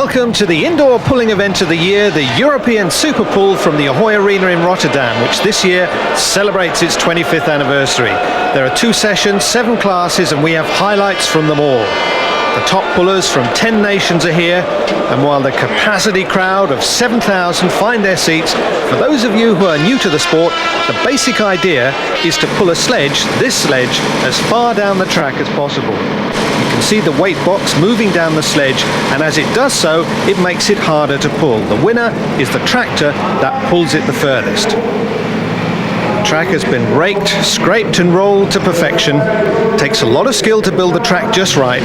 Welcome to the indoor pulling event of the year, the European Super Pull from the Ahoy Arena in Rotterdam, which this year celebrates its 25th anniversary. There are 2 sessions, 7 classes, and we have highlights from them all. The top pullers from 10 nations are here, and while the capacity crowd of 7,000 find their seats, for those of you who are new to the sport, the basic idea is to pull a sledge, this sledge, as far down the track as possible. You can see the weight box moving down the sledge, and as it does so, it makes it harder to pull. The winner is the tractor that pulls it the furthest. The track has been raked, scraped and rolled to perfection. It takes a lot of skill to build the track just right.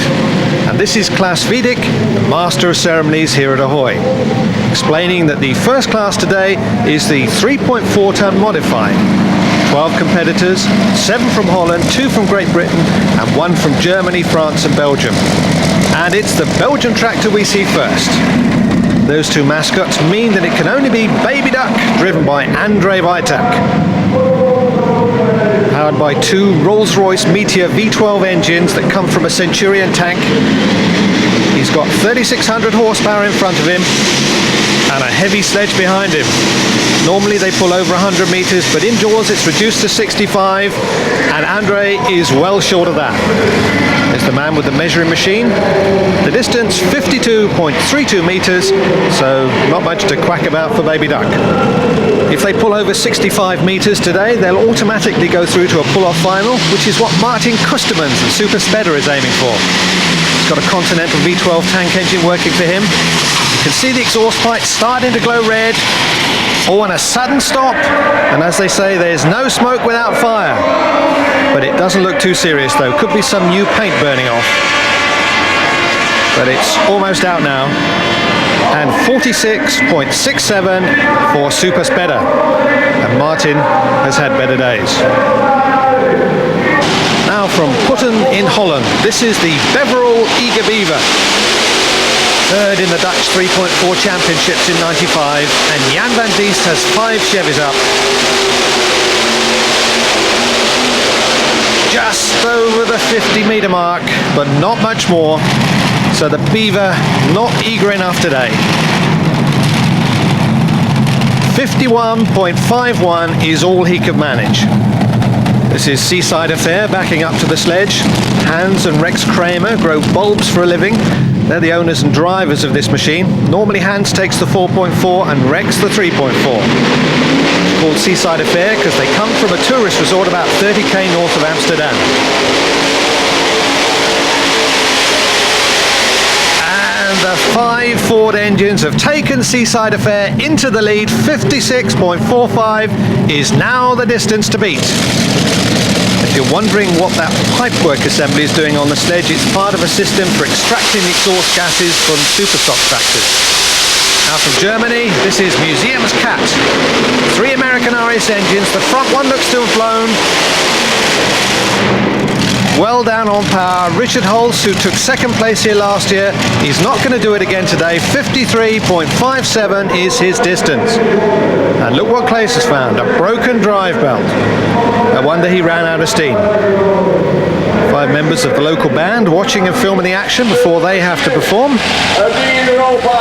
And this is Klaas Wiedik, the Master of Ceremonies here at Ahoy, explaining that the first class today is the 3.4 ton modified. 12 competitors, 7 from Holland, 2 from Great Britain, and 1 from Germany, France and Belgium. And it's the Belgian tractor we see first. Those 2 mascots mean that it can only be Baby Duck, driven by André Vitak. Powered by 2 Rolls-Royce Meteor V12 engines that come from a Centurion tank. He's got 3,600 horsepower in front of him and a heavy sledge behind him. Normally they pull over 100 meters, but indoors it's reduced to 65, and Andre is well short of that. There's the man with the measuring machine. The distance 52.32 meters, so not much to quack about for Baby Duck. If they pull over 65 meters today, they'll automatically go through to a pull-off final, which is what Martin Kustermans and Super Spedder is aiming for. He's got a Continental V12 tank engine working for him. You can see the exhaust pipes starting to glow red. Oh, and a sudden stop. And as they say, there's no smoke without fire. But it doesn't look too serious though. Could be some new paint burning off. But it's almost out now. And 46.67 for Super Spedder. And Martin has had better days. Now from Putten in Holland, this is the Beverel Eager Beaver. Third in the Dutch 3.4 championships in '95, and Jan van Diest has 5 Chevys up. Just over the 50-meter mark, but not much more. So the Beaver not eager enough today. 51.51 is all he could manage. This is Seaside Affair backing up to the sledge. Hans and Rex Kramer grow bulbs for a living. They're the owners and drivers of this machine. Normally Hans takes the 4.4 and Rex the 3.4. It's called Seaside Affair because they come from a tourist resort about 30k north of Amsterdam. And the 5 Ford engines have taken Seaside Affair into the lead. 56.45 is now the distance to beat. If you're wondering what that pipework assembly is doing on the sledge, it's part of a system for extracting the exhaust gases from superstock tractors. Now from Germany, this is Museum's Cat. 3 American RS engines, the front one looks to have blown. Well down on power. Richard Holz, who took 2nd place here last year, he's not going to do it again today. 53.57 is his distance. And look what Claes has found, a broken drive belt. No wonder he ran out of steam. 5 members of the local band watching and filming the action before they have to perform.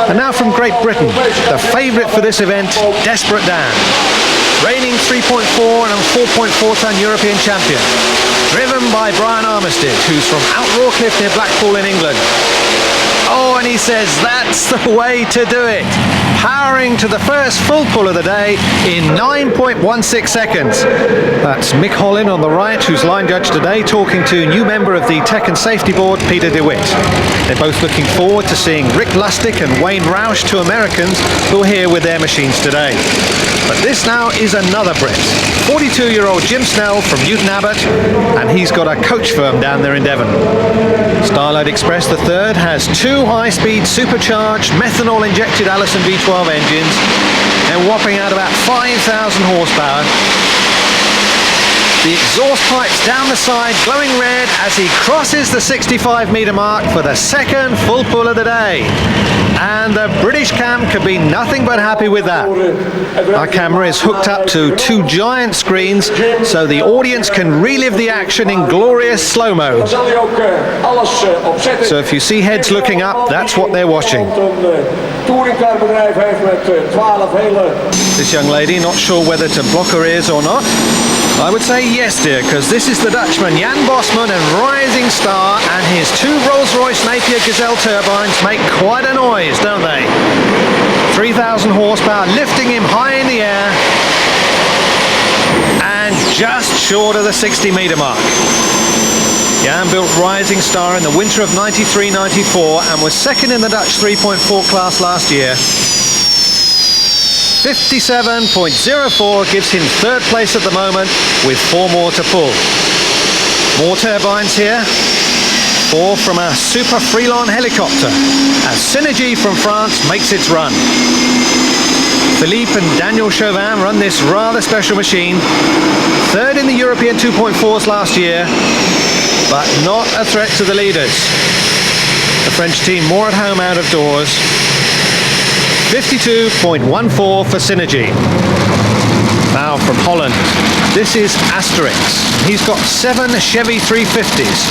And now from Great Britain, the favourite for this event, Desperate Dan. Reigning 3.4 and 4.4 ton European champion. Driven by Brian Armistead, who's from Outrawcliffe near Blackpool in England. Oh, and he says that's the way to do it. Powering to the first full pull of the day in 9.16 seconds. That's Mick Hollin on the right, who's line judge today, talking to new member of the Tech and Safety Board, Peter DeWitt. They're both looking forward to seeing Rick Lustig and Wayne Roush, 2 Americans, who are here with their machines today. But this now is another Brit, 42-year-old Jim Snell from Newton Abbot, and he's got a coach firm down there in Devon. Starlight Express the third has 2 high-speed supercharged methanol-injected Allison V12 engines. They're whopping out about 5,000 horsepower. The exhaust pipes down the side, glowing red as he crosses the 65-metre mark for the second full pull of the day. And the British camp could be nothing but happy with that. Our camera is hooked up to two giant screens so the audience can relive the action in glorious slow-mo. So if you see heads looking up, that's what they're watching. This young lady not sure whether to block her ears or not. I would say yes, dear, because this is the Dutchman Jan Bosman and Rising Star, and his two Rolls-Royce Napier Gazelle turbines make quite a noise, don't they? 3,000 horsepower, lifting him high in the air, and just short of the 60-metre mark. Jan built Rising Star in the winter of 93-94 and was second in the Dutch 3.4 class last year. 57.04 gives him third place at the moment with 4 more to pull. More turbines here. 4 from a Super Freelon helicopter as Synergy from France makes its run. Philippe and Daniel Chauvin run this rather special machine. Third in the European 2.4s last year, but not a threat to the leaders. The French team more at home out of doors. 52.14 for Synergy. Now from Holland, this is Asterix. He's got 7 Chevy 350s.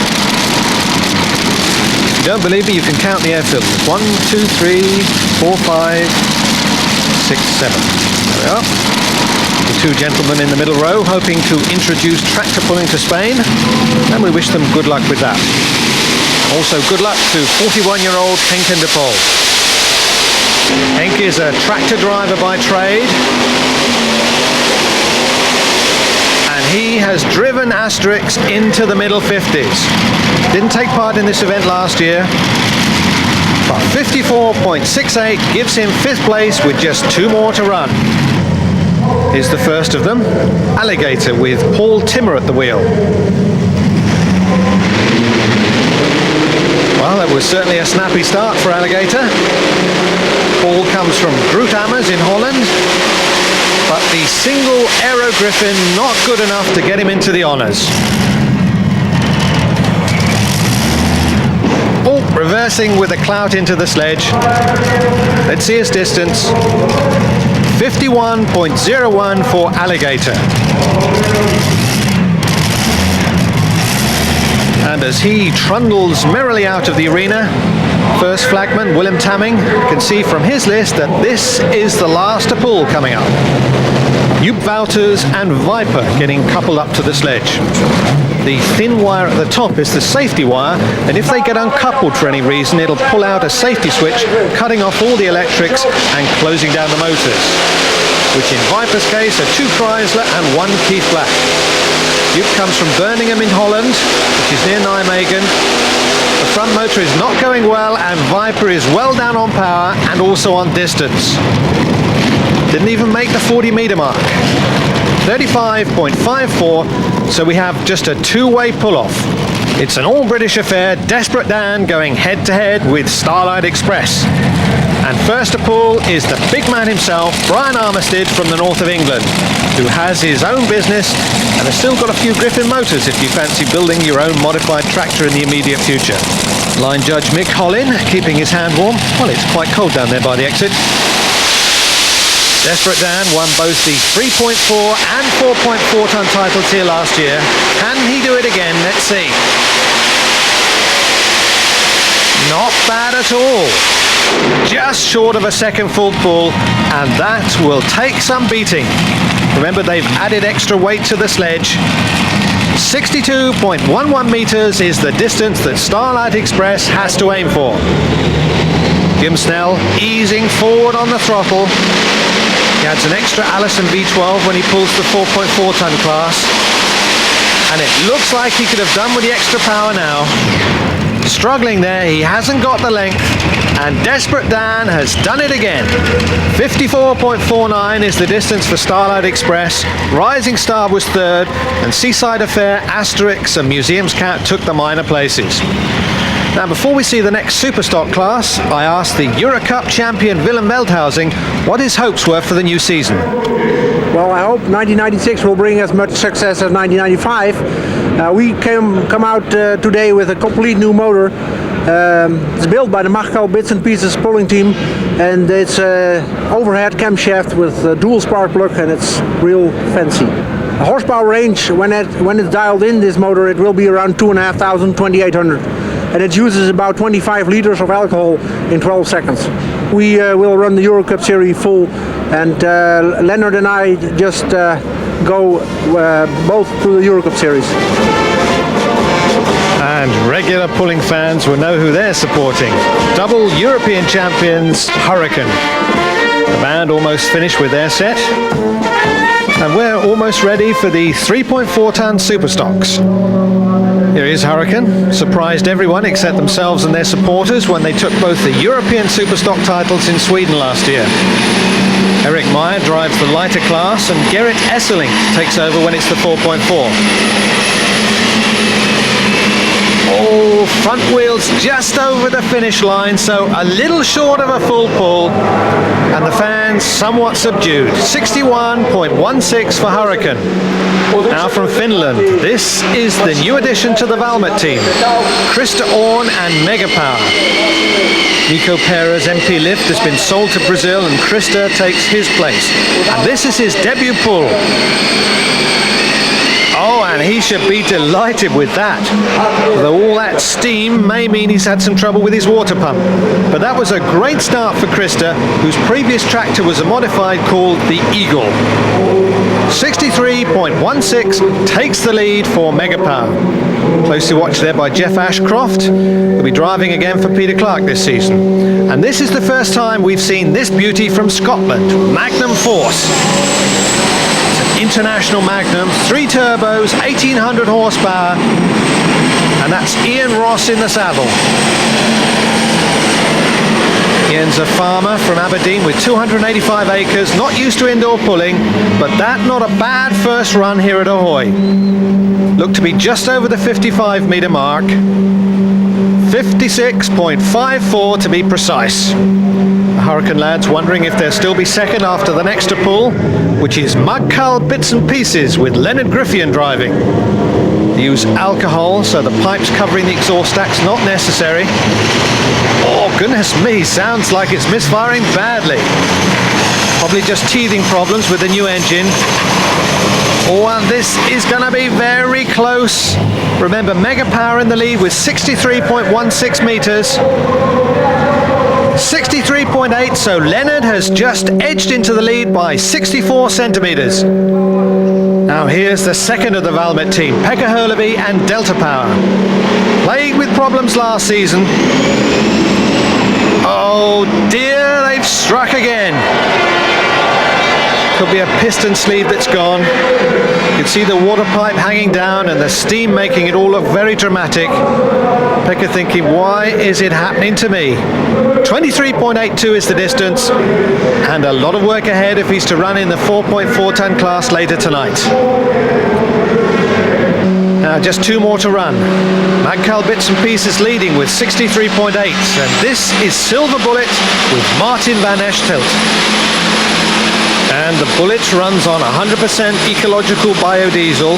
If you don't believe me, you can count the air filters. 1, 2, 3, 4, 5, 6, 7. There we are. The two gentlemen in the middle row hoping to introduce tractor pulling to Spain, and we wish them good luck with that. Also good luck to 41-year-old Henk de Pol. Henk is a tractor driver by trade, and he has driven Asterix into the middle 50s. Didn't take part in this event last year, but 54.68 gives him 5th place with just 2 more to run. Here's the first of them, Alligator, with Paul Timmer at the wheel. Well, that was certainly a snappy start for Alligator. Paul comes from Groot-Ammers in Holland, but the single Aero Griffin not good enough to get him into the honours. Paul reversing with a clout into the sledge. Let's see his distance. 51.01 for Alligator. And as he trundles merrily out of the arena, first flagman Willem Tamming can see from his list that this is the last to pull coming up. Joep Wouters and Viper getting coupled up to the sledge. The thin wire at the top is the safety wire, and if they get uncoupled for any reason, it'll pull out a safety switch, cutting off all the electrics and closing down the motors, which in Viper's case are 2 Chrysler and 1 Keith Black. Joep comes from Birmingham in Holland, which is near Nijmegen. The front motor is not going well, and Viper is well down on power and also on distance. Didn't even make the 40-metre mark. 35.54, so we have just a 2-way pull-off. It's an all-British affair, Desperate Dan going head-to-head with Starlight Express. And first to pull is the big man himself, Brian Armistead from the north of England, who has his own business and has still got a few Griffin motors if you fancy building your own modified tractor in the immediate future. Line judge Mick Hollin keeping his hand warm. Well, it's quite cold down there by the exit. Desperate Dan won both the 3.4 and 4.4 ton titles here last year. Can he do it again? Let's see. Not bad at all. Just short of a second full pull, and that will take some beating. Remember, they've added extra weight to the sledge. 62.11 metres is the distance that Starlight Express has to aim for. Jim Snell easing forward on the throttle. He adds an extra Allison V12 when he pulls the 4.4 ton class. And it looks like he could have done with the extra power now. Struggling there, he hasn't got the length, and Desperate Dan has done it again. 54.49 is the distance for Starlight Express. Rising Star was third, and Seaside Affair, Asterix and Museum's Cat took the minor places. Now, before we see the next Superstock class, I asked the Eurocup champion Willem Veldhuizing what his hopes were for the new season. Well, I hope 1996 will bring as much success as 1995. We come out today with a complete new motor. It's built by the Magcal Bits and Pieces pulling team, and it's overhead camshaft with dual spark plug, and it's real fancy. The horsepower range, when it's dialed in this motor, it will be around 2,500, 2,800, and it uses about 25 liters of alcohol in 12 seconds. We will run the Euro Cup Series full, and Leonard and I just go both through the Euro Cup Series. And regular pulling fans will know who they're supporting. Double European champions, Hurricane. The band almost finished with their set. And we're almost ready for the 3.4-ton Superstocks. Here is Hurricane. Surprised everyone except themselves and their supporters when they took both the European Superstock titles in Sweden last year. Eric Meyer drives the lighter class, and Gerrit Esselink takes over when it's the 4.4. Oh, front wheels just over the finish line, so a little short of a full pull, and the fans somewhat subdued. 61.16 for Hurricane. Now from Finland, this is the new addition to the Valmet team, Krista Orn and Megapower. Nico Perez MP Lift has been sold to Brazil, and Krista takes his place. And this is his debut pull. Oh, and he should be delighted with that. Although all that steam may mean he's had some trouble with his water pump. But that was a great start for Krista, whose previous tractor was a modified called the Eagle. 63.16 takes the lead for Megapower. Closely watched there by Jeff Ashcroft, who'll be driving again for Peter Clark this season. And this is the first time we've seen this beauty from Scotland, Magnum Force. International Magnum, 3 turbos, 1800 horsepower, and that's Ian Ross in the saddle. Ian's a farmer from Aberdeen with 285 acres, not used to indoor pulling, but that not a bad first run here at Ahoy. Looked to be just over the 55 metre mark, 56.54 to be precise. The Hurricane lads wondering if they'll still be second after the next to pull, which is Magcal Bits and Pieces with Leonard Griffian driving. They use alcohol, so the pipes covering the exhaust stack's not necessary. Oh, goodness me, sounds like it's misfiring badly. Probably just teething problems with the new engine. Oh, and this is going to be very close. Remember, Megapower in the lead with 63.16 metres. 63.8, so Leonard has just edged into the lead by 64 centimetres. Now here's the second of the Valmet team, Pekka Hurleby and Delta Power. Plagued with problems last season. Oh dear, they've struck again. Could be a piston sleeve that's gone. You can see the water pipe hanging down and the steam making it all look very dramatic. Pekka thinking, why is it happening to me? 23.82 is the distance, and a lot of work ahead if he's to run in the 4.4 ton class later tonight. Now just 2 more to run. Magcal Bits and Pieces leading with 63.8, and this is Silver Bullet with Martin van Echtelt. And the Bullet runs on 100% ecological biodiesel.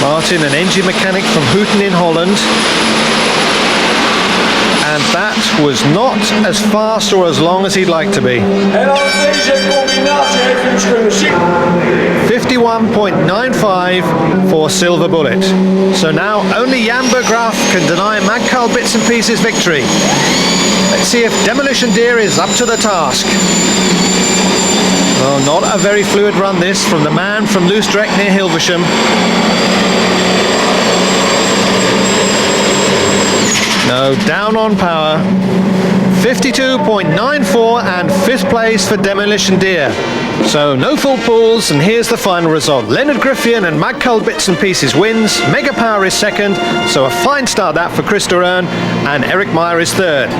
Martin, an engine mechanic from Houten in Holland. And that was not as fast or as long as he'd like to be. 51.95 for Silver Bullet. So now only Jan Bergraaf can deny Magcal Bits and Pieces victory. Let's see if Demolition Deer is up to the task. Well, not a very fluid run this from the man from Loosdrecht near Hilversum. No, down on power. 52.94 and 5th place for Demolition Deer. So no full pulls, and here's the final result. Leonard Griffian and Magcal Bits and Pieces wins. Megapower is second, so a fine start that for Krista Orn, and Eric Meyer is third.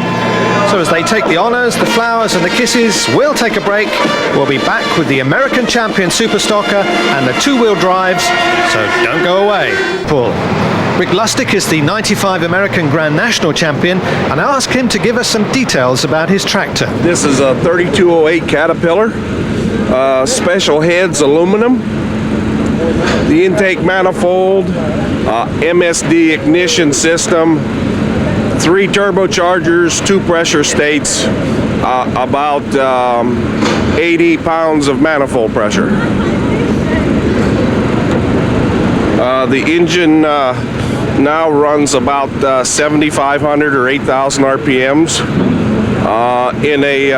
So as they take the honours, the flowers and the kisses, we'll take a break. We'll be back with the American champion Superstocker and the 2-wheel drives, so don't go away. Pull. Rick Lustig is the 95 American Grand National champion, and I asked him to give us some details about his tractor. This is a 3208 Caterpillar. special heads aluminum. The intake manifold, MSD ignition system, 3 turbochargers, 2 pressure states, about 80 pounds of manifold pressure. The engine now runs about 7,500 or 8,000 RPMs. In a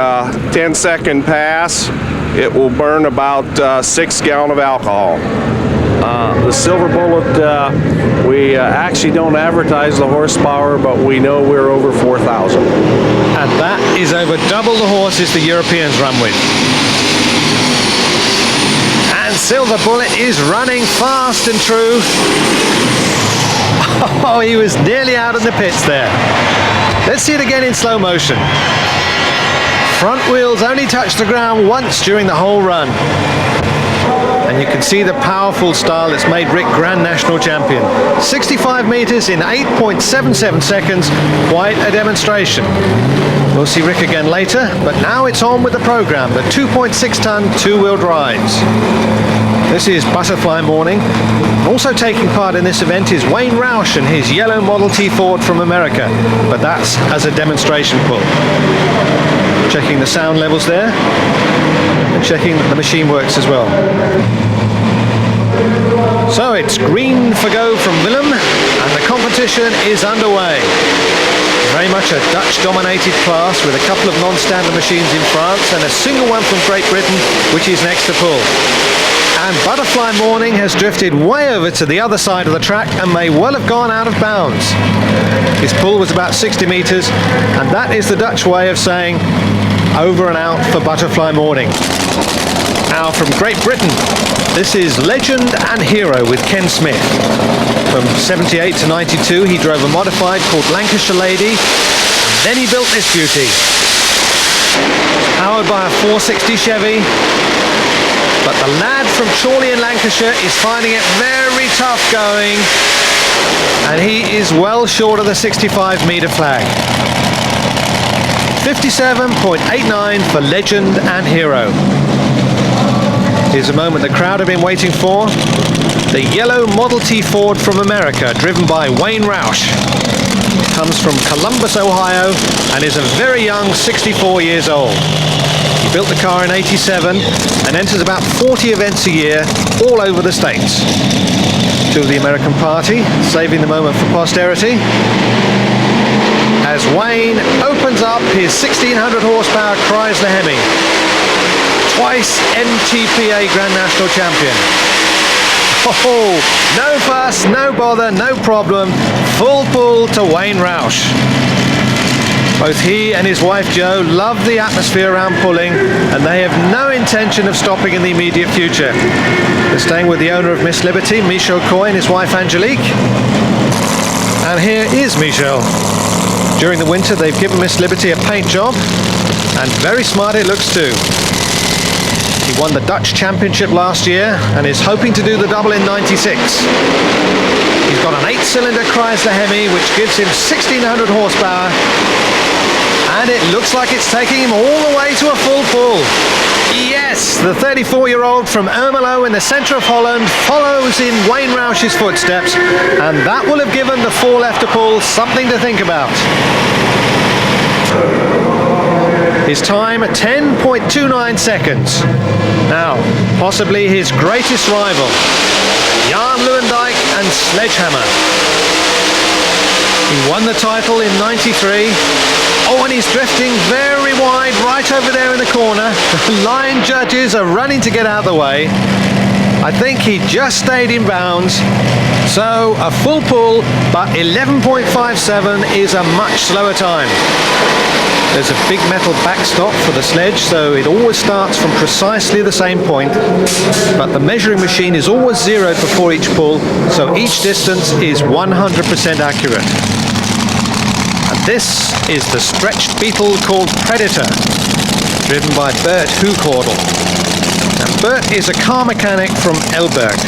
10-second pass, it will burn about 6 gallons of alcohol. The Silver Bullet, we actually don't advertise the horsepower, but we know we're over 4,000. And that is over double the horses the Europeans run with. And Silver Bullet is running fast and true. Oh, he was nearly out in the pits there. Let's see it again in slow motion. Front wheels only touched the ground once during the whole run. And you can see the powerful style that's made Rick Grand National Champion. 65 meters in 8.77 seconds, quite a demonstration. We'll see Rick again later, but now it's on with the program, the 2.6-ton two-wheel drives. This is Butterfly Morning. Also taking part in this event is Wayne Roush and his yellow Model T Ford from America, but that's as a demonstration pull. Checking the sound levels there, and checking that the machine works as well. So it's green for go from Willem, and the competition is underway. Very much a Dutch-dominated class with a couple of non-standard machines in France and a single one from Great Britain, which is next to pull. And Butterfly Morning has drifted way over to the other side of the track and may well have gone out of bounds. His pull was about 60 meters, and that is the Dutch way of saying over and out for Butterfly Morning. Now from Great Britain, this is Legend and Hero with Ken Smith. From 78 to 92, he drove a modified called Lancashire Lady, and then he built this beauty. Powered by a 460 Chevy, but the lad from Chorley in Lancashire is finding it very tough going, and he is well short of the 65-meter flag. 57.89 for Legend and Hero. Here's a moment the crowd have been waiting for. The yellow Model T Ford from America, driven by Wayne Roush. Comes from Columbus, Ohio, and is a very young 64 years old. He built the car in '87 and enters about 40 events a year all over the States. To the American Party, saving the moment for posterity, as Wayne opens up his 1600 horsepower Chrysler Hemi. Twice MTPA Grand National Champion. Oh, no fuss, no bother, no problem. Full pull to Wayne Roush. Both he and his wife Jo love the atmosphere around pulling, and they have no intention of stopping in the immediate future. They're staying with the owner of Miss Liberty, Michel Coy, and his wife Angelique. And here is Michel. During the winter, they've given Miss Liberty a paint job, and very smart it looks too. He won the Dutch Championship last year and is hoping to do the double in '96. He's got an 8-cylinder Chrysler Hemi, which gives him 1600 horsepower, and it looks like it's taking him all the way to a full pull. Yes, the 34-year-old from Ermelo in the centre of Holland follows in Wayne Roush's footsteps, and that will have given the 4 left to pull something to think about. His time, 10.29 seconds. Now, possibly his greatest rival, Jan Lewandijk and Sledgehammer. He won the title in '93. Oh, and he's drifting very wide right over there in the corner. The line judges are running to get out of the way. I think he just stayed in bounds. So a full pull, but 11.57 is a much slower time. There's a big metal backstop for the sledge, so it always starts from precisely the same point. But the measuring machine is always zeroed before each pull, so each distance is 100% accurate. And this is the stretched Beetle called Predator, driven by Bert Hoekordel. Now, Bert is a car mechanic from Elburg.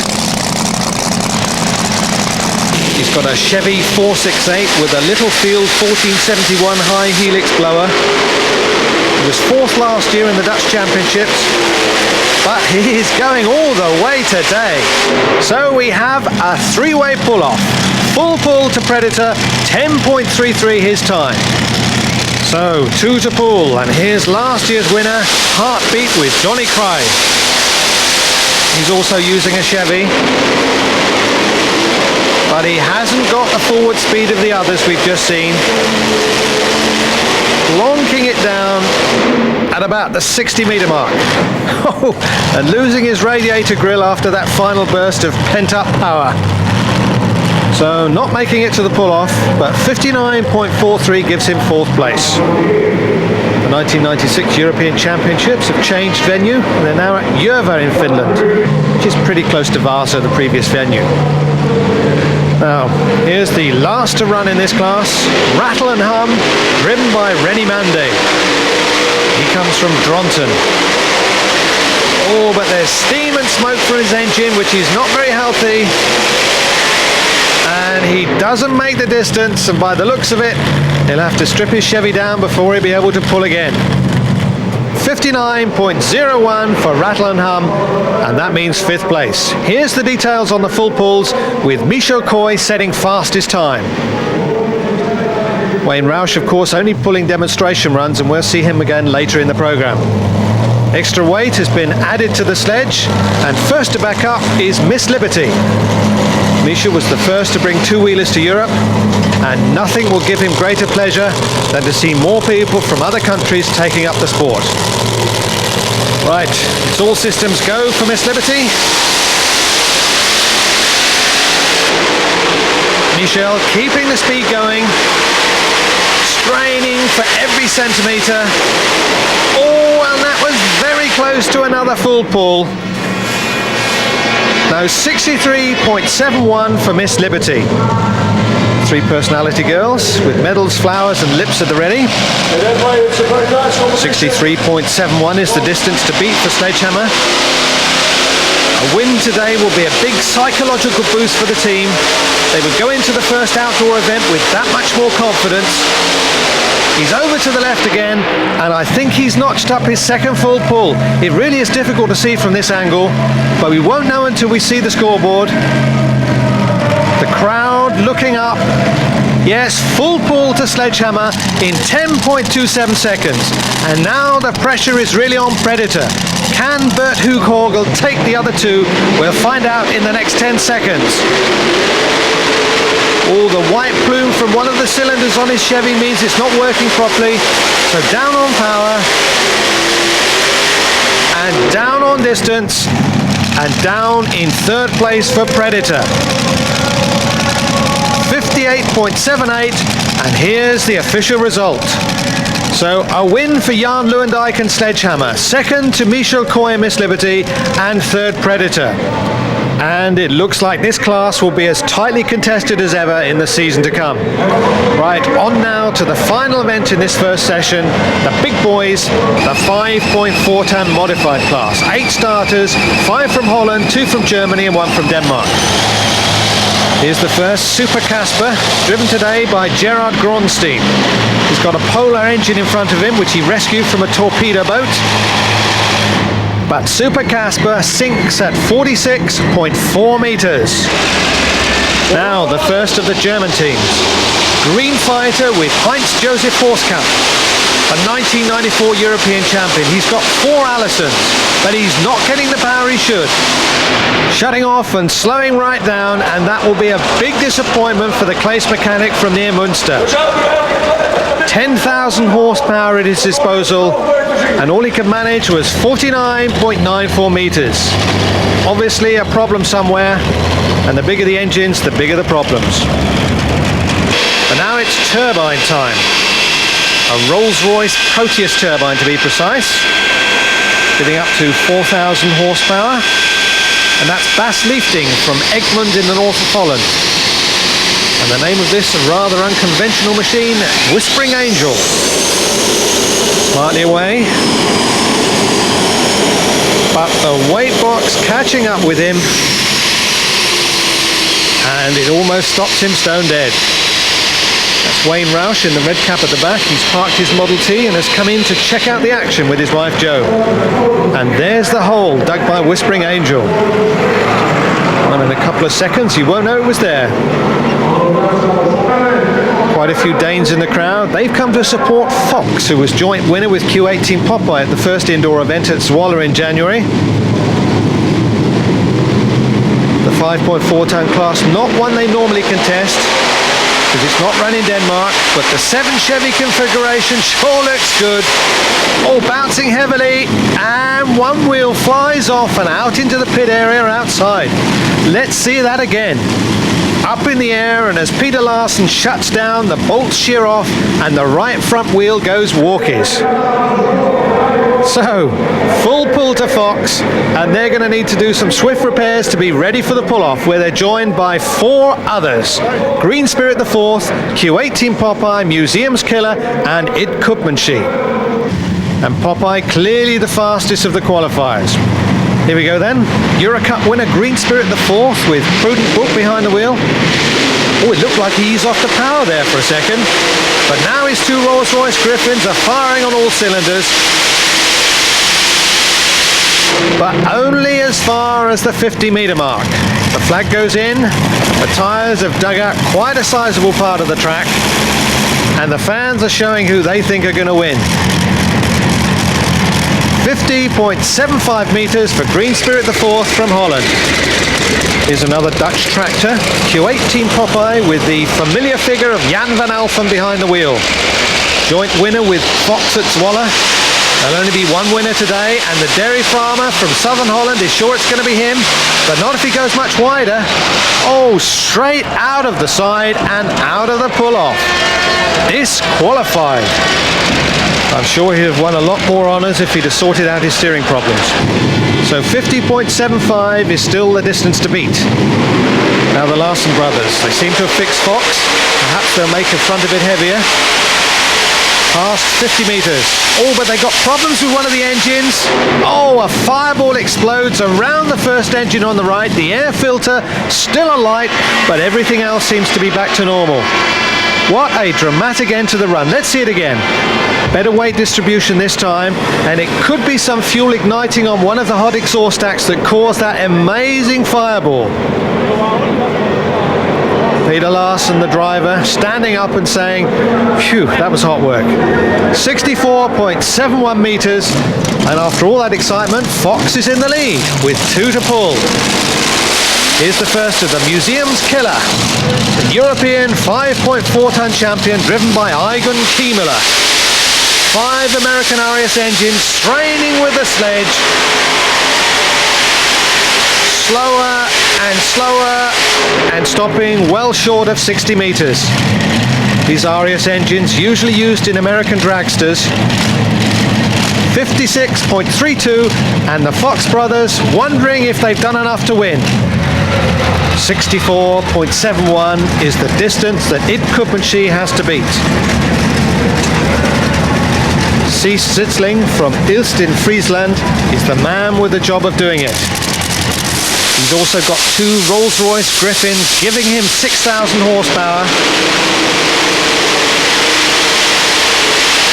He's got a Chevy 468 with a Littlefield 1471 high helix blower. He was 4th last year in the Dutch Championships, but he is going all the way today. So we have a 3-way pull-off. Full pull to Predator, 10.33 his time. So 2 to pull, and here's last year's winner, Heartbeat with Johnny Cry. He's also using a Chevy, but he hasn't got the forward speed of the others we've just seen. Lonking it down at about the 60-metre mark. And losing his radiator grill after that final burst of pent-up power. So not making it to the pull-off, but 59.43 gives him 4th place. The 1996 European Championships have changed venue. They're now at Järva in Finland, which is pretty close to Vasa, the previous venue. Now, here's the last to run in this class, Rattle and Hum, driven by Rennie Mande. He comes from Dronten. Oh, but there's steam and smoke from his engine, which is not very healthy. And he doesn't make the distance, and by the looks of it, he'll have to strip his Chevy down before he'll be able to pull again. 59.01 for Rattle and Hum, and that means 5th place. Here's the details on the full pulls, with Michel Coy setting fastest time. Wayne Roush, of course, only pulling demonstration runs, and we'll see him again later in the programme. Extra weight has been added to the sledge, and first to back up is Miss Liberty. Misha was the first to bring 2-wheelers to Europe, and nothing will give him greater pleasure than to see more people from other countries taking up the sport. Right, it's all systems go for Miss Liberty. Michel keeping the speed going, straining for every centimetre. Oh, and that was very close to another full pull. Now 63.71 for Miss Liberty. 3 personality girls with medals, flowers and lips at the ready. 63.71 is the distance to beat for Sledgehammer. A win today will be a big psychological boost for the team. They would go into the first outdoor event with that much more confidence. He's over to the left again, and I think he's notched up his 2nd full pull. It really is difficult to see from this angle, but we won't know until we see the scoreboard. The crowd looking up. Yes, full pull to Sledgehammer in 10.27 seconds. And now the pressure is really on Predator. Can Bert Hoogorgel take the other 2? We'll find out in the next 10 seconds. Oh, the white plume from one of the cylinders on his Chevy means it's not working properly. So down on power, and down on distance, and down in 3rd place for Predator. 58.78, and here's the official result. So a win for Jan Lewandijk and Sledgehammer, 2nd to Michel Coy and Miss Liberty, and 3rd Predator. And it looks like this class will be as tightly contested as ever in the season to come. Right, on now to the final event in this first session, the big boys, the 5.4 ton modified class. 8 starters, 5 from Holland, 2 from Germany and 1 from Denmark. Here's the first, Super Casper, driven today by Gerard Gronstein. He's got a Polar engine in front of him, which he rescued from a torpedo boat. But Super Casper sinks at 46.4 meters. Now the first of the German teams. Green Fighter with Heinz-Josef Forskamp, a 1994 European champion. He's got 4 Allisons, but he's not getting the power he should. Shutting off and slowing right down, and that will be a big disappointment for the Claes mechanic from near Münster. 10,000 horsepower at his disposal, and all he could manage was 49.94 meters. Obviously a problem somewhere, and the bigger the engines, the bigger the problems. And now it's turbine time. A Rolls-Royce Proteus turbine to be precise, giving up to 4,000 horsepower. And that's Bas Liefding from Egmond in the north of Holland. And the name of this rather unconventional machine, Whispering Angel. Smartly away. But the weight box catching up with him. And it almost stops him stone dead. That's Wayne Roush in the red cap at the back. He's parked his Model T and has come in to check out the action with his wife Jo. And there's the hole dug by Whispering Angel. And in a couple of seconds you won't know it was there. Quite a few Danes in the crowd. They've come to support Fox, who was joint winner with Q18 Popeye at the first indoor event at Zwolle in January. The 5.4 ton class, not one they normally contest, because it's not run in Denmark, but the 7 Chevy configuration sure looks good. Oh, bouncing heavily, and one wheel flies off and out into the pit area outside. Let's see that again. Up in the air, and as Peter Larsen shuts down, the bolts shear off and the right front wheel goes walkies. So, full pull to Fox, and they're going to need to do some swift repairs to be ready for the pull-off, where they're joined by 4 others. Green Spirit the 4th, Q18 Popeye, Museum's Killer, and Id Koopmanschie. And Popeye clearly the fastest of the qualifiers. Here we go then. Eurocup winner Green Spirit the 4th with Prudent Book behind the wheel. Oh, it looked like he eased off the power there for a second. But now his 2 Rolls-Royce Griffins are firing on all cylinders. But only as far as the 50-meter mark. The flag goes in, the tyres have dug out quite a sizable part of the track, and the fans are showing who they think are going to win. 50.75 metres for Green Spirit the 4th from Holland. Here's another Dutch tractor, Q18 Popeye, with the familiar figure of Jan van Alphen behind the wheel. Joint winner with Fox at Zwolle. There'll only be one winner today, and the dairy farmer from Southern Holland is sure it's going to be him, but not if he goes much wider. Oh, straight out of the side and out of the pull-off. Disqualified. I'm sure he'd have won a lot more honours if he'd have sorted out his steering problems. So 50.75 is still the distance to beat. Now the Larsen brothers, they seem to have fixed Fox. Perhaps they'll make a front a bit heavier. Past 50 metres. Oh, but they got problems with one of the engines. Oh, a fireball explodes around the first engine on the right. The air filter still alight, but everything else seems to be back to normal. What a dramatic end to the run. Let's see it again. Better weight distribution this time, and it could be some fuel igniting on one of the hot exhaust stacks that caused that amazing fireball. Peter Larsen, the driver, standing up and saying, phew, that was hot work. 64.71 metres, and after all that excitement, Fox is in the lead with 2 to pull. Here's the first of the Museum's Killer, the European 5.4-ton champion driven by Egon Kiemüller. 5 American Arias engines straining with the sledge. Slower and slower and stopping well short of 60 metres. These Arias engines usually used in American dragsters. 56.32, and the Fox brothers wondering if they've done enough to win. 64.71 is the distance that Id Koopmanschie has to beat. Cees Sitzling from Ilst in Friesland is the man with the job of doing it. He's also got 2 Rolls-Royce Griffins giving him 6,000 horsepower.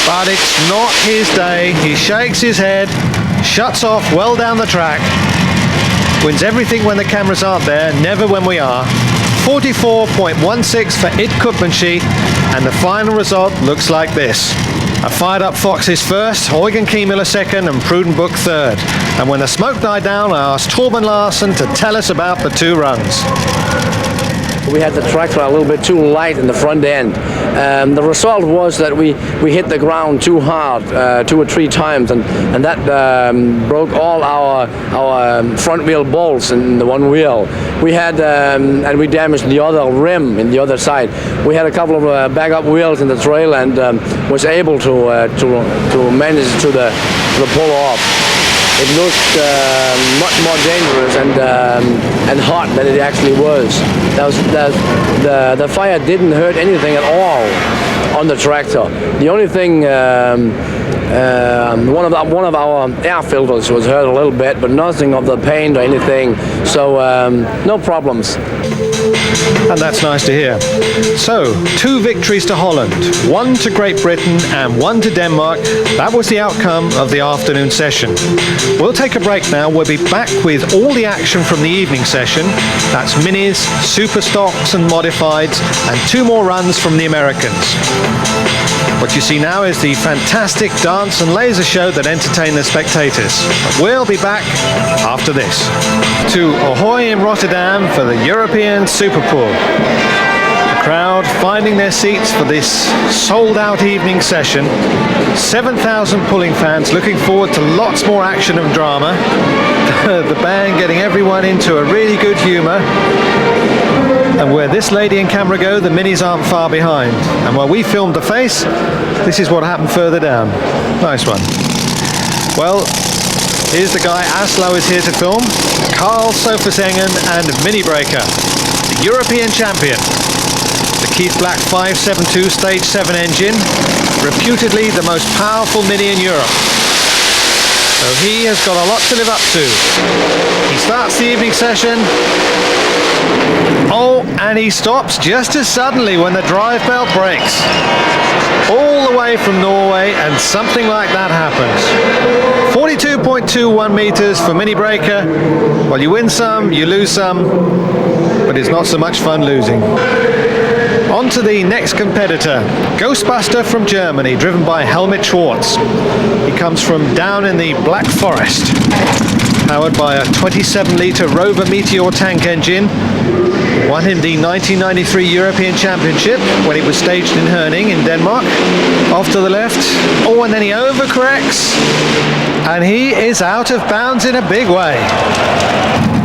But it's not his day. He shakes his head, shuts off well down the track, wins everything when the cameras aren't there, never when we are. 44.16 for Id Koopmanschie, and the final result looks like this. A fired up Fox is first, Eugen Kiemüller second, and Prudent Book third. And when the smoke died down, I asked Torben Larsen to tell us about the 2 runs. We had the tractor a little bit too light in the front end. The result was that we hit the ground too hard 2 or 3 times, and that broke all our front wheel bolts in the one wheel. We had and we damaged the other rim in the other side. We had a couple of backup wheels in the trail, and was able to manage to the pull off. It looked much more dangerous and hot than it actually was. The fire didn't hurt anything at all on the tractor. The only thing, one of our air filters was hurt a little bit, but nothing of the paint or anything. So no problems. And that's nice to hear. So, 2 victories to Holland, 1 to Great Britain and 1 to Denmark. That was the outcome of the afternoon session. We'll take a break now. We'll be back with all the action from the evening session. That's minis, super stocks and modifieds, and 2 more runs from the Americans. What you see now is the fantastic dance and laser show that entertain the spectators. We'll be back after this. To Ahoy in Rotterdam for the European Super Pool. The crowd finding their seats for this sold-out evening session. 7,000 pulling fans looking forward to lots more action and drama. The band getting everyone into a really good humour. And where this lady and camera go, the minis aren't far behind. And while we filmed the face, this is what happened further down. Nice one. Well, here's the guy Aslo is here to film. Carl Sofersengen and Mini Breaker, the European champion. The Keith Black 572 Stage 7 engine, reputedly the most powerful mini in Europe. So he has got a lot to live up to. He starts the evening session. Oh, and he stops just as suddenly when the drive belt breaks. All the way from Norway, and something like that happens. 42.21 meters for Mini Breaker. Well, you win some, you lose some, but it's not so much fun losing. On to the next competitor, Ghostbuster from Germany, driven by Helmut Schwarz. He comes from down in the Black Forest, powered by a 27-litre Rover Meteor tank engine. Won him the 1993 European Championship when it was staged in Herning in Denmark. Off to the left. Oh, and then he overcorrects. And he is out of bounds in a big way.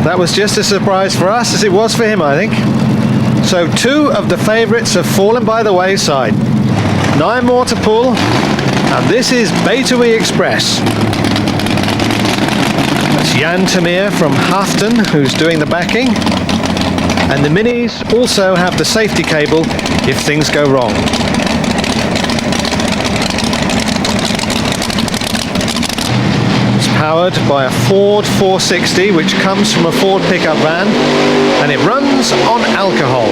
That was just a surprise for us as it was for him, I think. So 2 of the favourites have fallen by the wayside. 9 more to pull. And this is Betawee Express. That's Jan Tamir from Haften who's doing the backing. And the minis also have the safety cable if things go wrong. It's powered by a Ford 460 which comes from a Ford pickup van, and it runs on alcohol.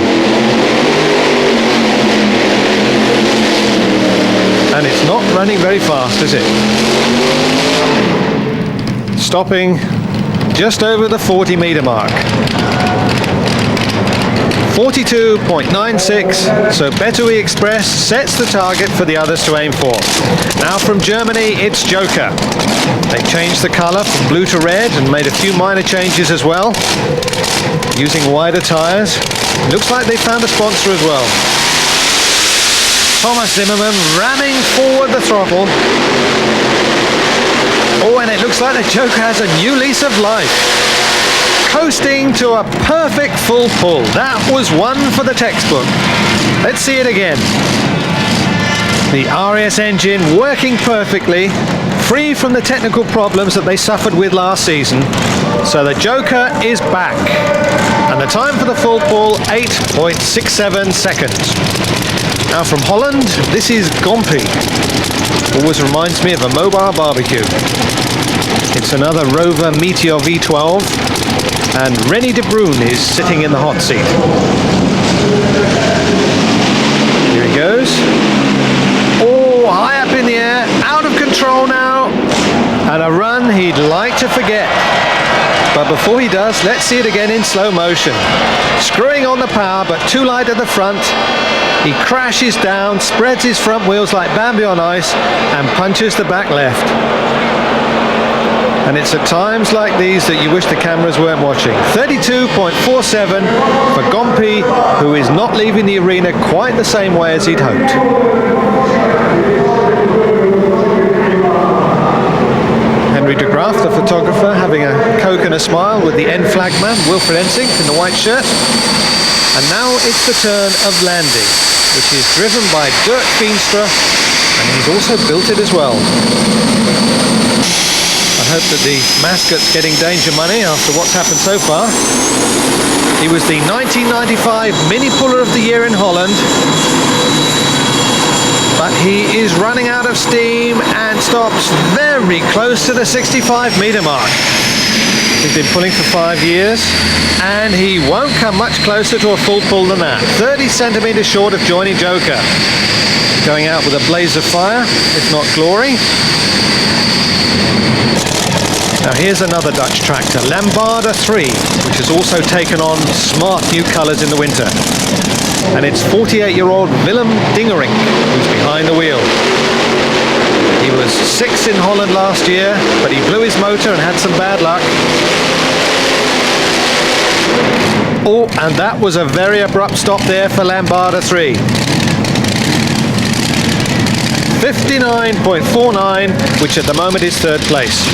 And it's not running very fast, is it? Stopping just over the 40-meter mark. 42.96, so Betawee Express sets the target for the others to aim for. Now from Germany, it's Joker. They changed the colour from blue to red and made a few minor changes as well, using wider tyres. Looks like they found a sponsor as well. Thomas Zimmerman ramming forward the throttle. Oh, and it looks like the Joker has a new lease of life. Coasting to a perfect full pull. That was one for the textbook. Let's see it again. The RS engine working perfectly, free from the technical problems that they suffered with last season. So the Joker is back. And the time for the full pull, 8.67 seconds. Now from Holland, this is Gompy. Always reminds me of a mobile barbecue. It's another Rover Meteor V12. And Rennie de Bruin is sitting in the hot seat. Here he goes. Oh, high up in the air, out of control now. And a run he'd like to forget. But before he does, let's see it again in slow motion. Screwing on the power, but too light at the front. He crashes down, spreads his front wheels like Bambi on ice, and punches the back left. And it's at times like these that you wish the cameras weren't watching. 32.47 for Gompy, who is not leaving the arena quite the same way as he'd hoped. Henry de Graaf, the photographer, having a coke and a smile with the end flagman, Wilfred Ensink, in the white shirt. And now it's the turn of Landy, which is driven by Dirk Veenstra, and he's also built it as well. I hope that the mascot's getting danger money after what's happened so far. He was the 1995 Mini Puller of the Year in Holland, but he is running out of steam and stops very close to the 65-meter mark. He's been pulling for 5 years, and he won't come much closer to a full pull than that. 30 centimetres short of joining Joker. Going out with a blaze of fire, if not glory. Now here's another Dutch tractor, Lambada 3, which has also taken on smart new colours in the winter. And it's 48-year-old Willem Dingerink who's behind the wheel. He was 6th in Holland last year, but he blew his motor and had some bad luck. Oh, and that was a very abrupt stop there for Lambada 3. 59.49, which at the moment is 3rd place.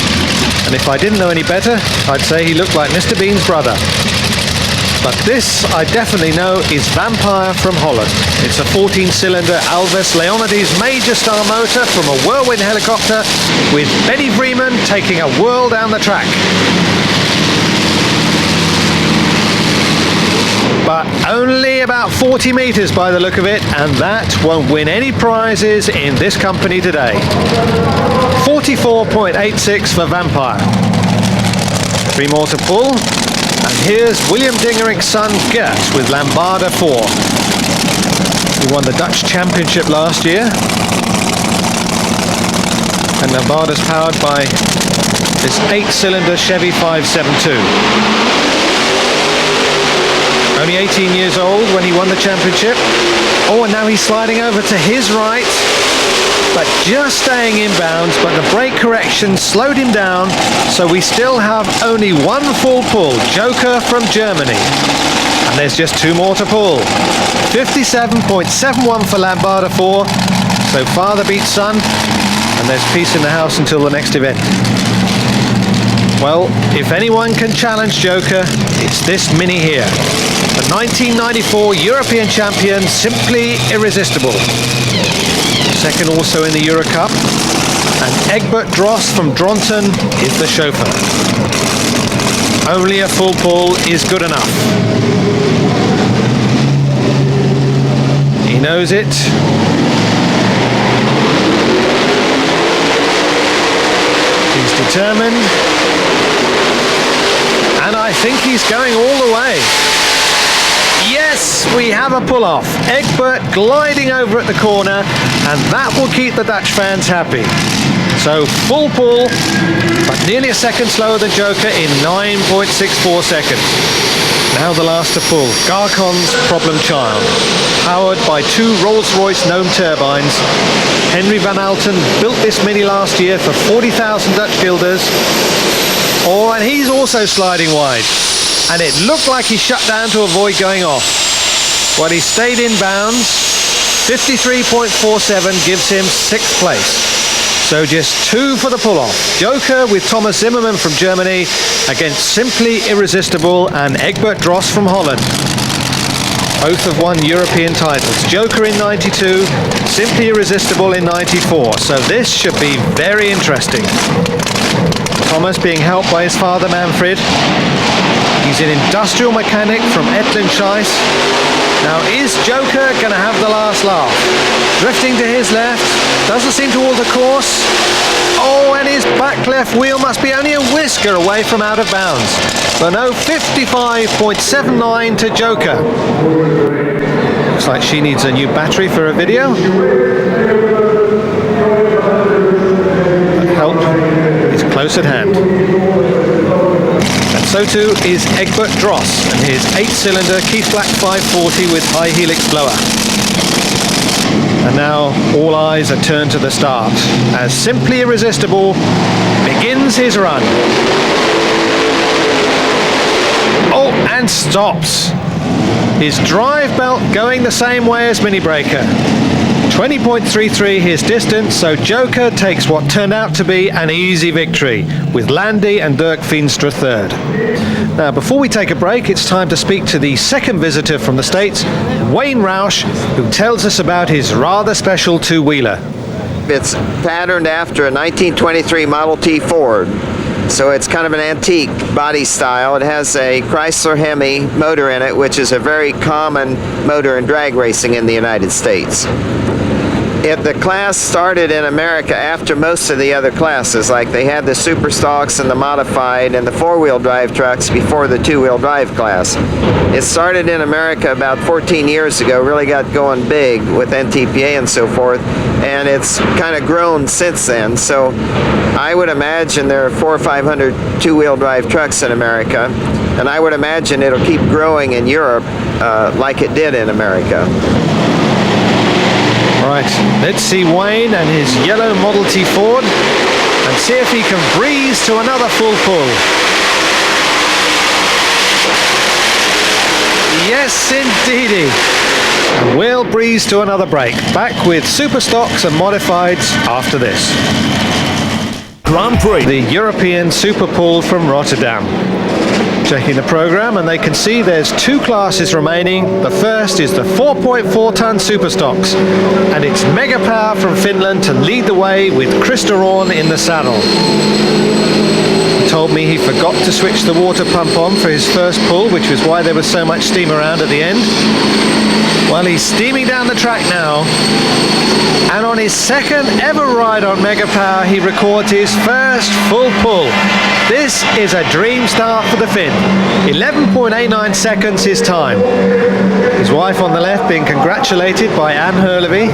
And if I didn't know any better, I'd say he looked like Mr. Bean's brother. But this, I definitely know, is Vampire from Holland. It's a 14-cylinder Alves Leonidas Major Star motor from a Whirlwind helicopter with Benny Vreeman taking a whirl down the track. But only about 40 metres by the look of it, and that won't win any prizes in this company today. 44.86 for Vampire. 3 more to pull, and here's William Dingerink's son Gert with Lambada 4. He won the Dutch Championship last year, and Lambada's powered by this 8-cylinder Chevy 572. Only 18 years old when he won the championship. Oh, and now he's sliding over to his right, but just staying in bounds, but the brake correction slowed him down, so we still have only 1 full pull, Joker from Germany. And there's just 2 more to pull. 57.71 for Lambada 4, so father beats son, and there's peace in the house until the next event. Well, if anyone can challenge Joker, it's this Mini here. The 1994 European champion, simply irresistible. Second also in the Euro Cup. And Egbert Drost from Dronten is the chauffeur. Only a full pull is good enough. He knows it. He's determined. And I think he's going all the way. Yes, we have a pull-off. Egbert gliding over at the corner, and that will keep the Dutch fans happy. So full pull, but nearly a second slower than Joker in 9.64 seconds. Now the last to pull, Garcon's Problem Child. Powered by 2 Rolls-Royce Gnome turbines. Henry Van Alten built this Mini last year for 40,000 Dutch guilders. Oh, and he's also sliding wide. And it looked like he shut down to avoid going off. Well, he stayed in bounds. 53.47 gives him 6th place. So just 2 for the pull-off. Joker with Thomas Zimmermann from Germany against Simply Irresistible and Egbert Drost from Holland. Both have won European titles. Joker in 92, Simply Irresistible in 94. So this should be very interesting. Thomas being helped by his father Manfred. He's an industrial mechanic from Ettlin Scheisse. Now is Joker going to have the last laugh? Drifting to his left, doesn't seem to alter course. Oh, and his back left wheel must be only a whisker away from out of bounds. But no, 55.79 to Joker. Looks like she needs a new battery for a video. But help is close at hand. And so too is Egbert Drost and his 8-cylinder Keith Black 540 with high helix blower. And now all eyes are turned to the start as Simply Irresistible begins his run. Oh, and stops. His drive belt going the same way as Mini Breaker. 20.33 his distance, so Joker takes what turned out to be an easy victory, with Landy and Dirk Veenstra third. Now, before we take a break, it's time to speak to the second visitor from the States, Wayne Roush, who tells us about his rather special two-wheeler. It's patterned after a 1923 Model T Ford, so it's kind of an antique body style. It has a Chrysler Hemi motor in it, which is a very common motor in drag racing in the United States. the class started in America after most of the other classes. Like they had the super stocks and the modified and the four-wheel drive trucks before the two-wheel drive class. It started in America about 14 years ago, really got going big with NTPA and so forth, and it's kind of grown since then. So I would imagine there are 400 or 500 two-wheel drive trucks in America, and I would imagine it'll keep growing in Europe like it did in America. Right, let's see Wayne and his yellow Model T Ford and see if he can breeze to another full pull. Yes, indeedy. And we'll breeze to another break. Back with super stocks and modifieds after this. Grand Prix. The European Super Pull from Rotterdam. Checking the program, and they can see there's two classes remaining. The first is the 4.4 ton super stocks, and it's Mega Power from Finland to lead the way with Tyrone in the saddle. He told me he forgot to switch the water pump on for his first pull, which was why there was so much steam around at the end. Well, he's steaming down the track now, and on his second ever ride on Mega Power, he records his first full pull. This is a dream start for the Finn. 11.89 seconds his time. His wife on the left being congratulated by Anne Hurlevy.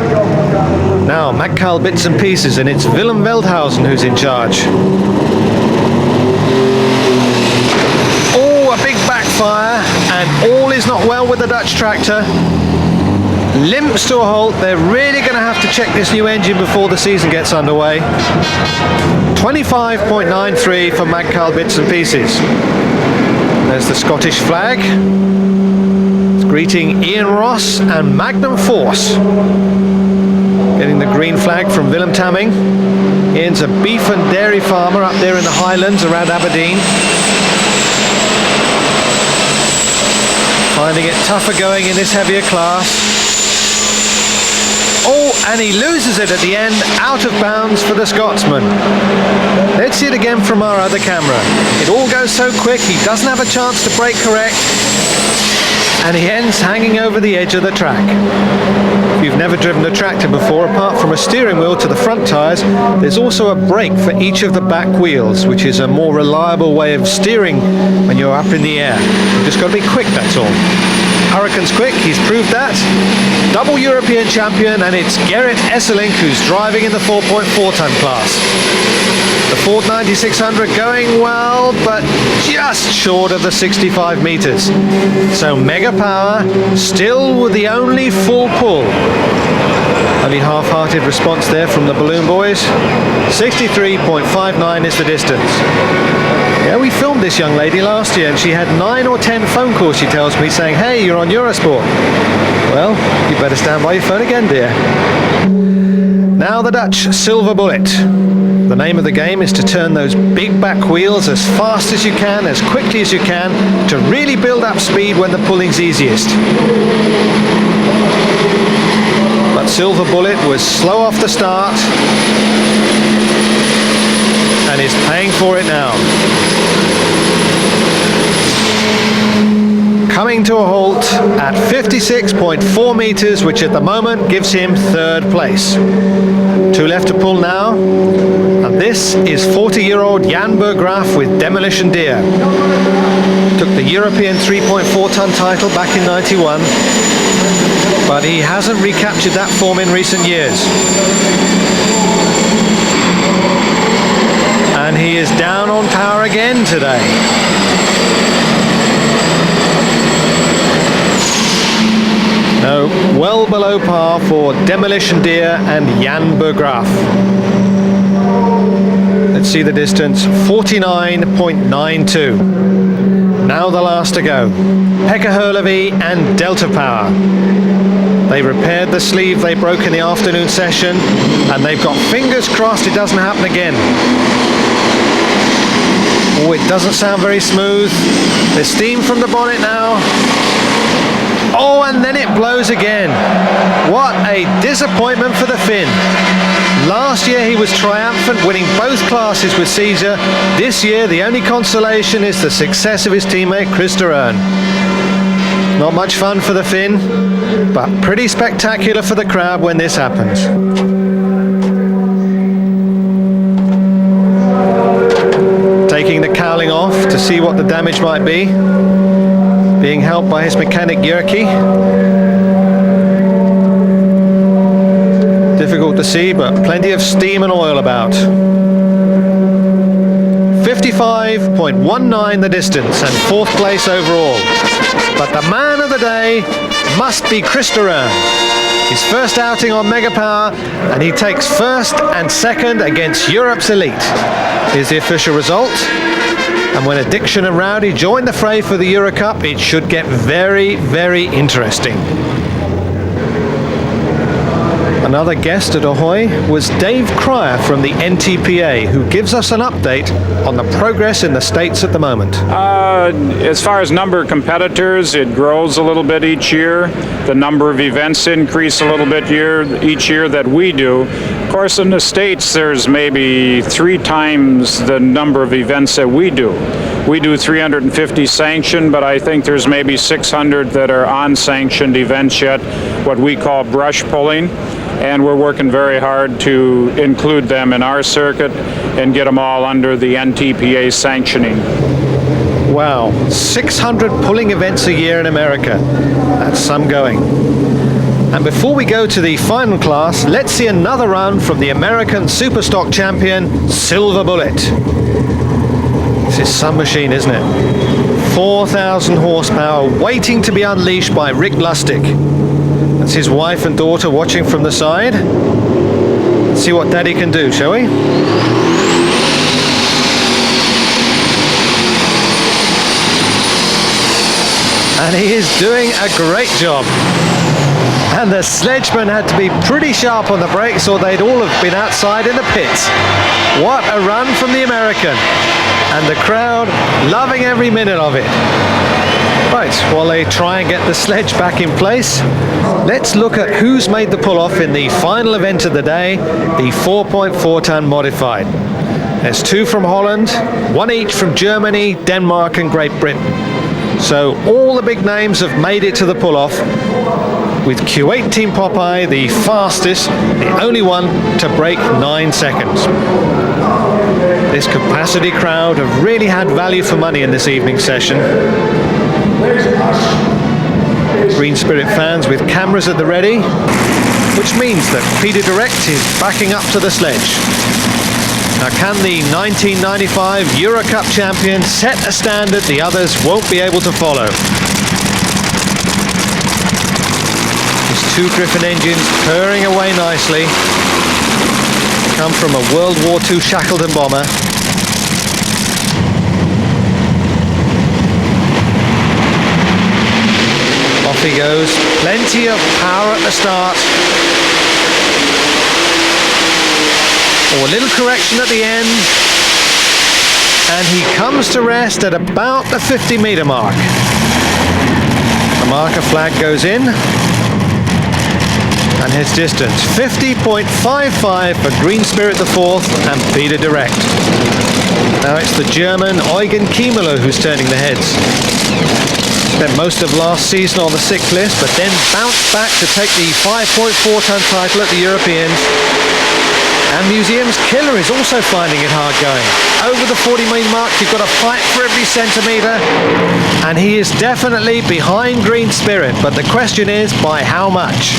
Now Mackal bits and pieces, and it's Willem Veldhuizen who's in charge. Oh, a big backfire, and all is not well with the Dutch tractor. Limps to a halt. They're really going to have to check this new engine before the season gets underway. 25.93 for Mackal bits and pieces. There's the Scottish flag. It's greeting Ian Ross and Magnum Force. Getting the green flag from Willem Tamming. Ian's a beef and dairy farmer up there in the Highlands around Aberdeen. Finding it tougher going in this heavier class. Oh, and he loses it at the end, out of bounds for the Scotsman. Let's see it again from our other camera. It all goes so quick, he doesn't have a chance to brake correct, and he ends hanging over the edge of the track. If you've never driven a tractor before, apart from a steering wheel to the front tyres, there's also a brake for each of the back wheels, which is a more reliable way of steering when you're up in the air. You've just got to be quick, that's all. Hurricane's quick, he's proved that. Double European champion, and it's Gerrit Esselink who's driving in the 4.4 ton class. The Ford 9600 going well, but just short of the 65 metres. So Mega Power still with the only full pull. Only half-hearted response there from the Balloon Boys. 63.59 is the distance. Yeah, we filmed this young lady last year, and she had 9 or 10 phone calls, she tells me, saying, "Hey, you're on Eurosport." Well, you better stand by your phone again, dear. Now the Dutch Silver Bullet. The name of the game is to turn those big back wheels as fast as you can, as quickly as you can, to really build up speed when the pulling's easiest. But Silver Bullet was slow off the start, and is paying for it now. Coming to a halt at 56.4 metres, which at the moment gives him third place. 2 left to pull now, and this is 40-year-old Jan Berggraaf with Demolition Deer. Took the European 3.4 ton title back in '91, but he hasn't recaptured that form in recent years. And he is down on power again today. No, well below par for Demolition Deer and Jan Berggraaf. Let's see the distance, 49.92. Now the last to go. Pekka Hurlevy and Delta Power. They repaired the sleeve they broke in the afternoon session, and they've got fingers crossed it doesn't happen again. Oh, it doesn't sound very smooth. There's steam from the bonnet now. Oh, and then it blows again. What a disappointment for the Finn. Last year he was triumphant, winning both classes with Caesar. This year the only consolation is the success of his teammate Chris Tyrone. Not much fun for the Finn, but pretty spectacular for the crowd when this happens. Taking the cowling off to see what the damage might be. Being helped by his mechanic Jyrki. Difficult to see, but plenty of steam and oil about. 55.19 the distance and 4th place overall. But the man of the day must be Tyrone. His first outing on Mega Power, and he takes 1st and 2nd against Europe's elite. Here's the official result. And when Addiction and Rowdy join the fray for the Euro Cup, it should get very, very interesting. Another guest at Ahoy was Dave Cryer from the NTPA, who gives us an update on the progress in the States at the moment. As far as number of competitors, it grows a little bit each year. The number of events increase a little bit each year that we do. Of course, in the States, there's maybe 3 times the number of events that we do. We do 350 sanctioned, but I think there's maybe 600 that are unsanctioned events yet, what we call brush pulling. And we're working very hard to include them in our circuit and get them all under the NTPA sanctioning. Wow, 600 pulling events a year in America. That's some going. And before we go to the final class, let's see another run from the American Superstock champion, Silver Bullet. This is some machine, isn't it? 4,000 horsepower waiting to be unleashed by Rick Lustig. That's his wife and daughter watching from the side. Let's see what Daddy can do, shall we? And he is doing a great job. And the sledgemen had to be pretty sharp on the brakes or they'd all have been outside in the pits. What a run from the American. And the crowd loving every minute of it. Right, while they try and get the sledge back in place, let's look at who's made the pull-off in the final event of the day, the 4.4 ton modified. There's 2 from Holland, 1 each from Germany, Denmark and Great Britain. So all the big names have made it to the pull-off, with Q8 Team Popeye the fastest, the only one to break 9 seconds. This capacity crowd have really had value for money in this evening session. Green Spirit fans with cameras at the ready, which means that Peter Direct is backing up to the sledge. Now, can the 1995 Euro Cup champion set a standard the others won't be able to follow? His 2 Griffin engines purring away nicely. Come from a World War II Shackleton bomber. Off he goes, plenty of power at the start. Oh, a little correction at the end. And he comes to rest at about the 50-meter mark. The marker flag goes in. And his distance, 50.55 for Green Spirit the 4th and Peter Direct. Now it's the German Eugen Kiemler who's turning the heads. Spent most of last season on the 6th list, but then bounced back to take the 5.4 ton title at the Europeans. And Museum's Killer is also finding it hard going. Over the 40-meter mark, you've got to fight for every centimetre. And he is definitely behind Green Spirit, but the question is, by how much?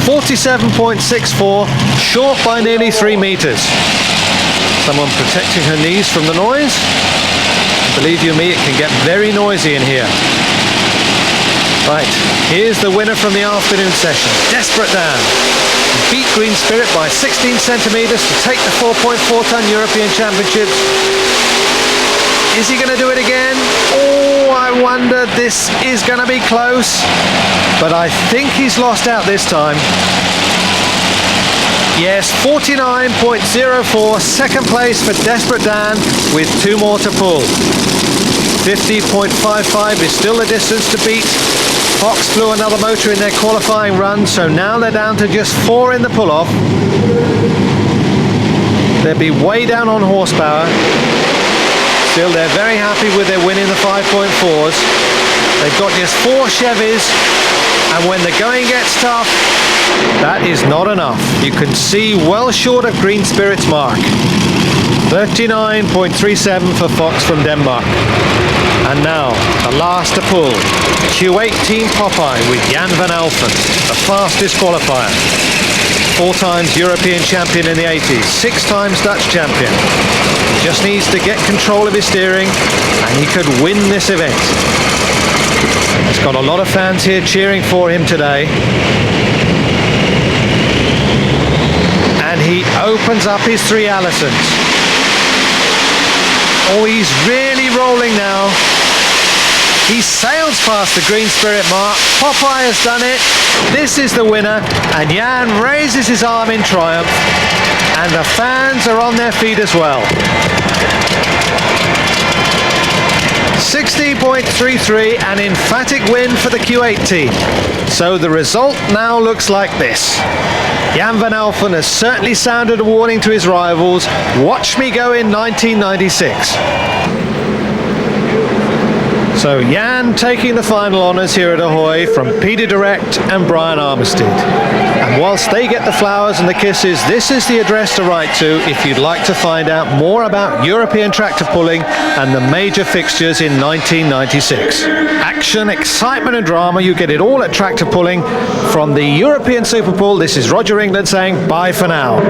47.64, short by nearly 3 meters. Someone protecting her knees from the noise. Believe you me, it can get very noisy in here. Right, here's the winner from the afternoon session, Desperate Dan. Beat Green Spirit by 16 centimeters to take the 4.4 ton European Championships. Is he going to do it again? Oh, I wonder, this is going to be close. But I think he's lost out this time. Yes, 49.04, second place for Desperate Dan with 2 more to pull. 50.55 is still the distance to beat. Fox flew another motor in their qualifying run, so now they're down to just 4 in the pull-off. They'll be way down on horsepower. Still, they're very happy with their win in the 5.4s. They've got just 4 Chevys, and when the going gets tough, that is not enough. You can see well short of Green Spirit's mark. 39.37 for Fox from Denmark. And now, the last to pull, Q18 Popeye with Jan van Alphen, the fastest qualifier. 4 times European champion in the 80s, 6 times Dutch champion. He just needs to get control of his steering and he could win this event. He's got a lot of fans here cheering for him today. And he opens up his 3 Allisons. Oh, he's really rolling now. He sails past the Green Spirit mark. Popeye has done it. This is the winner. And Jan raises his arm in triumph. And the fans are on their feet as well. 60.33, an emphatic win for the Q8 team. So the result now looks like this. Jan van Alphen has certainly sounded a warning to his rivals. Watch me go in 1996. So Jan taking the final honours here at Ahoy from Peter Direct and Brian Armistead. And whilst they get the flowers and the kisses, this is the address to write to if you'd like to find out more about European tractor pulling and the major fixtures in 1996. Action, excitement and drama, you get it all at Tractor Pulling. From the European Super Pull, this is Roger England saying bye for now.